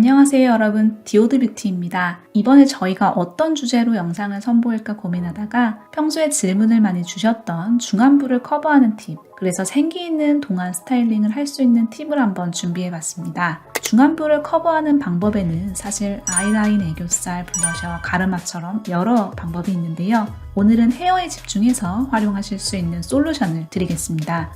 안녕하세요 여러분, 디오드뷰티입니다. 이번에 저희가 어떤 주제로 영상을 선보일까 고민하다가 평소에 질문을 많이 주셨던 중안부를 커버하는 팁, 그래서 생기 있는 동안 스타일링을 할 수 있는 팁을 한번 준비해봤습니다. 중안부를 커버하는 방법에는 사실 아이라인, 애교살, 블러셔, 가르마처럼 여러 방법이 있는데요. 오늘은 헤어에 집중해서 활용하실 수 있는 솔루션을 드리겠습니다.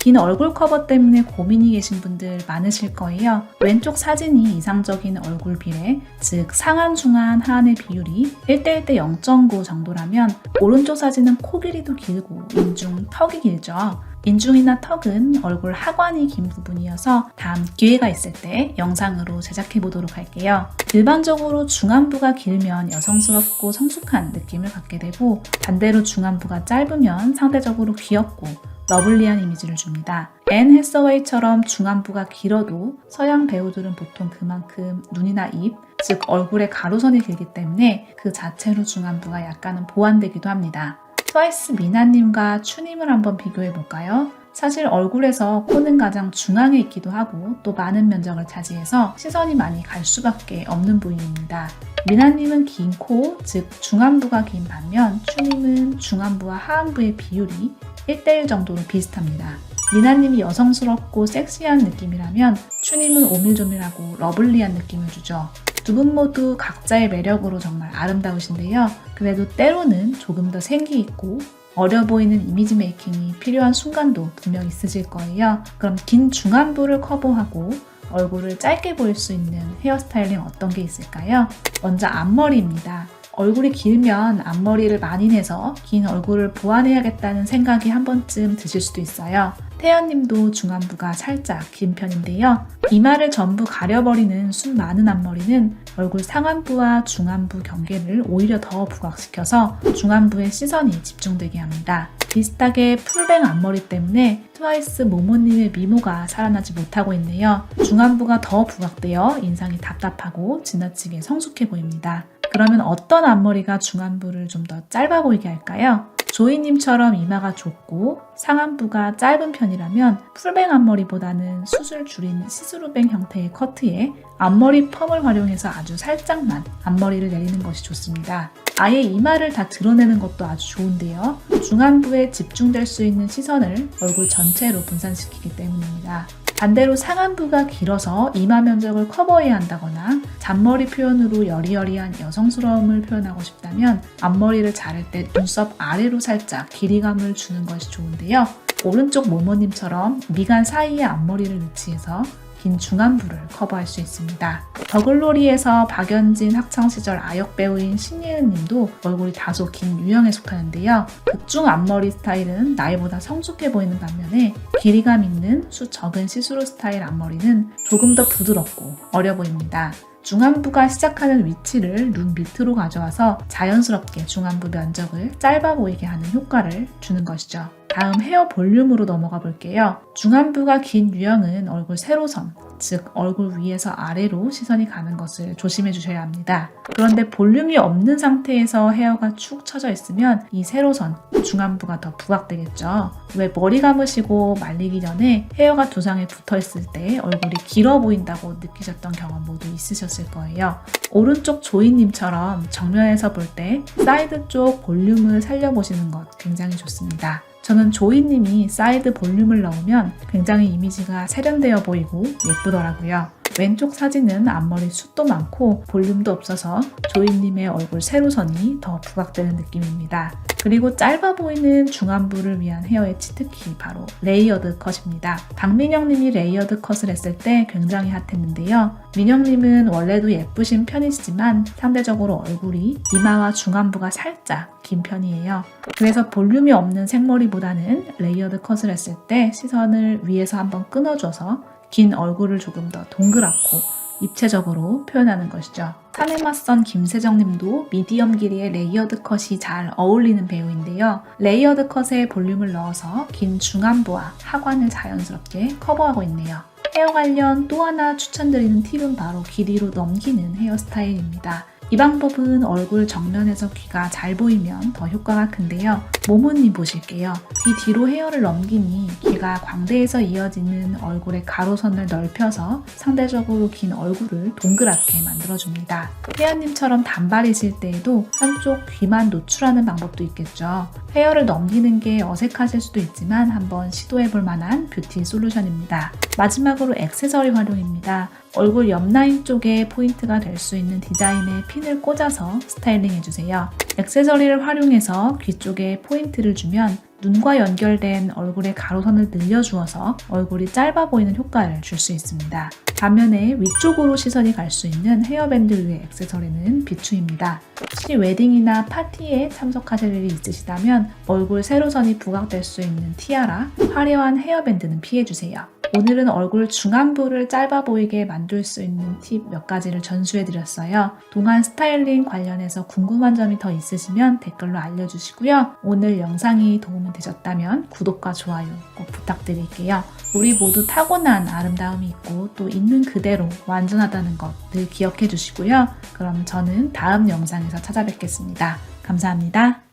긴 얼굴 커버 때문에 고민이 계신 분들 많으실 거예요. 왼쪽 사진이 이상적인 얼굴 비례, 즉 상한, 중안, 하안의 비율이 1:1:대 0.9 정도라면 오른쪽 사진은 코 길이도 길고 인중, 턱이 길죠. 인중이나 턱은 얼굴 하관이 긴 부분이어서 다음 기회가 있을 때 영상으로 제작해 보도록 할게요. 일반적으로 중안부가 길면 여성스럽고 성숙한 느낌을 갖게 되고 반대로 중안부가 짧으면 상대적으로 귀엽고 러블리한 이미지를 줍니다. 앤 해서웨이처럼 중안부가 길어도 서양 배우들은 보통 그만큼 눈이나 입, 즉 얼굴의 가로선이 길기 때문에 그 자체로 중안부가 약간은 보완되기도 합니다. 트와이스 미나님과 추님을 한번 비교해 볼까요? 사실 얼굴에서 코는 가장 중앙에 있기도 하고 또 많은 면적을 차지해서 시선이 많이 갈 수밖에 없는 부위입니다. 미나님은 긴 코, 즉 중안부가 긴 반면 추님은 중안부와 하안부의 비율이 1:1 정도로 비슷합니다. 미나님이 여성스럽고 섹시한 느낌이라면 추님은 오밀조밀하고 러블리한 느낌을 주죠. 두 분 모두 각자의 매력으로 정말 아름다우신데요. 그래도 때로는 조금 더 생기 있고 어려 보이는 이미지 메이킹이 필요한 순간도 분명 있으실 거예요. 그럼 긴 중안부를 커버하고 얼굴을 짧게 보일 수 있는 헤어스타일링 어떤 게 있을까요? 먼저 앞머리입니다. 얼굴이 길면 앞머리를 많이 내서 긴 얼굴을 보완해야겠다는 생각이 한 번쯤 드실 수도 있어요. 태연님도 중안부가 살짝 긴 편인데요. 이마를 전부 가려버리는 숱 많은 앞머리는 얼굴 상안부와 중안부 경계를 오히려 더 부각시켜서 중안부에 시선이 집중되게 합니다. 비슷하게 풀뱅 앞머리 때문에 트와이스 모모님의 미모가 살아나지 못하고 있네요. 중안부가 더 부각되어 인상이 답답하고 지나치게 성숙해 보입니다. 그러면 어떤 앞머리가 중안부를 좀 더 짧아 보이게 할까요? 조이님처럼 이마가 좁고 상안부가 짧은 편이라면 풀뱅 앞머리보다는 숱을 줄인 시스루뱅 형태의 커트에 앞머리 펌을 활용해서 아주 살짝만 앞머리를 내리는 것이 좋습니다. 아예 이마를 다 드러내는 것도 아주 좋은데요. 중안부에 집중될 수 있는 시선을 얼굴 전체로 분산시키기 때문입니다. 반대로 상안부가 길어서 이마 면적을 커버해야 한다거나 잔머리 표현으로 여리여리한 여성스러움을 표현하고 싶다면 앞머리를 자를 때 눈썹 아래로 살짝 길이감을 주는 것이 좋은데요. 오른쪽 모모님처럼 미간 사이에 앞머리를 위치해서 긴 중안부를 커버할 수 있습니다. 더글로리에서 박연진 학창시절 아역 배우인 신예은 님도 얼굴이 다소 긴 유형에 속하는데요. 극중 앞머리 스타일은 나이보다 성숙해 보이는 반면에 길이감 있는 숱 적은 시스루 스타일 앞머리는 조금 더 부드럽고 어려 보입니다. 중안부가 시작하는 위치를 눈 밑으로 가져와서 자연스럽게 중안부 면적을 짧아 보이게 하는 효과를 주는 것이죠. 다음 헤어 볼륨으로 넘어가 볼게요. 중안부가 긴 유형은 얼굴 세로선, 즉 얼굴 위에서 아래로 시선이 가는 것을 조심해 주셔야 합니다. 그런데 볼륨이 없는 상태에서 헤어가 축 처져 있으면 이 세로선, 중안부가 더 부각되겠죠. 왜 머리 감으시고 말리기 전에 헤어가 두상에 붙어 있을 때 얼굴이 길어 보인다고 느끼셨던 경험 모두 있으셨을 거예요. 오른쪽 조이님처럼 정면에서 볼 때 사이드 쪽 볼륨을 살려보시는 것 굉장히 좋습니다. 저는 조이님이 사이드 볼륨을 넣으면 굉장히 이미지가 세련되어 보이고 예쁘더라고요. 왼쪽 사진은 앞머리 숱도 많고 볼륨도 없어서 조이님의 얼굴 세로선이 더 부각되는 느낌입니다. 그리고 짧아 보이는 중안부를 위한 헤어의 치트키 바로 레이어드 컷입니다. 박민영님이 레이어드 컷을 했을 때 굉장히 핫했는데요. 민영님은 원래도 예쁘신 편이시지만 상대적으로 얼굴이 이마와 중안부가 살짝 긴 편이에요. 그래서 볼륨이 없는 생머리보다는 레이어드 컷을 했을 때 시선을 위에서 한번 끊어줘서 긴 얼굴을 조금 더 동그랗고 입체적으로 표현하는 것이죠. 사내맞선 김세정님도 미디엄 길이의 레이어드 컷이 잘 어울리는 배우인데요. 레이어드 컷에 볼륨을 넣어서 긴 중안부와 하관을 자연스럽게 커버하고 있네요. 헤어 관련 또 하나 추천드리는 팁은 바로 길이로 넘기는 헤어스타일입니다. 이 방법은 얼굴 정면에서 귀가 잘 보이면 더 효과가 큰데요. 모모님 보실게요. 귀 뒤로 헤어를 넘기니 귀가 광대에서 이어지는 얼굴의 가로선을 넓혀서 상대적으로 긴 얼굴을 동그랗게 만들어줍니다. 혜연님처럼 단발이실 때에도 한쪽 귀만 노출하는 방법도 있겠죠. 헤어를 넘기는 게 어색하실 수도 있지만 한번 시도해볼 만한 뷰티 솔루션입니다. 마지막으로 액세서리 활용입니다. 얼굴 옆 라인 쪽에 포인트가 될 수 있는 디자인의 핀을 꽂아서 스타일링 해주세요. 액세서리를 활용해서 귀 쪽에 포인트를 주면 눈과 연결된 얼굴의 가로선을 늘려주어서 얼굴이 짧아 보이는 효과를 줄 수 있습니다. 반면에 위쪽으로 시선이 갈 수 있는 헤어밴드 위의 액세서리는 비추입니다. 혹시 웨딩이나 파티에 참석하실 일이 있으시다면 얼굴 세로선이 부각될 수 있는 티아라, 화려한 헤어밴드는 피해주세요. 오늘은 얼굴 중안부를 짧아 보이게 만들 수 있는 팁 몇 가지를 전수해드렸어요. 동안 스타일링 관련해서 궁금한 점이 더 있으시면 댓글로 알려주시고요. 오늘 영상이 도움이 되셨다면 구독과 좋아요 꼭 부탁드릴게요. 우리 모두 타고난 아름다움이 있고 또 있는 그대로 완전하다는 것 늘 기억해 주시고요. 그럼 저는 다음 영상에서 찾아뵙겠습니다. 감사합니다.